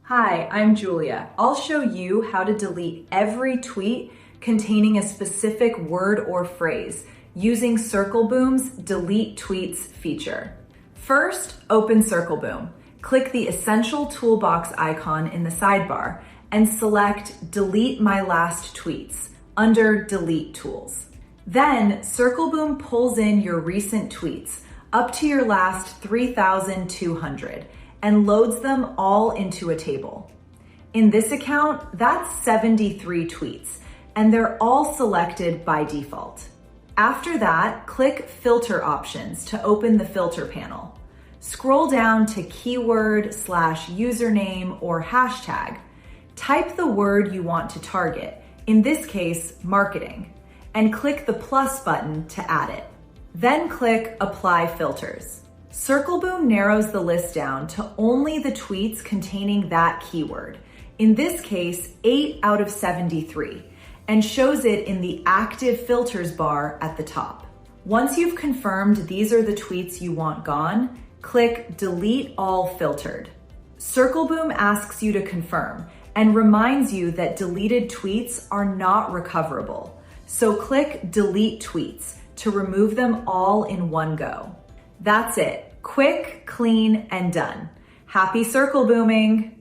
Hi, I'm Julia. I'll show you how to delete every tweet containing a specific word or phrase using Circleboom's Delete Tweets feature. First, open Circleboom. Click the Essential Toolbox icon in the sidebar and select Delete My Last Tweets under Delete Tools. Then, Circleboom pulls in your recent tweets up to your last 3,200 and loads them all into a table. In this account, that's 73 tweets, and they're all selected by default. After that, click Filter Options to open the filter panel. Scroll down to keyword/username or hashtag. Type the word you want to target, in this case, marketing, and click the plus button to add it. Then click Apply Filters. Circleboom narrows the list down to only the tweets containing that keyword, in this case, 8 out of 73, and shows it in the Active Filters bar at the top. Once you've confirmed these are the tweets you want gone, click Delete All Filtered. Circleboom asks you to confirm and reminds you that deleted tweets are not recoverable, so click Delete Tweets to remove them all in one go. That's it. Quick, clean, and done. Happy circle booming!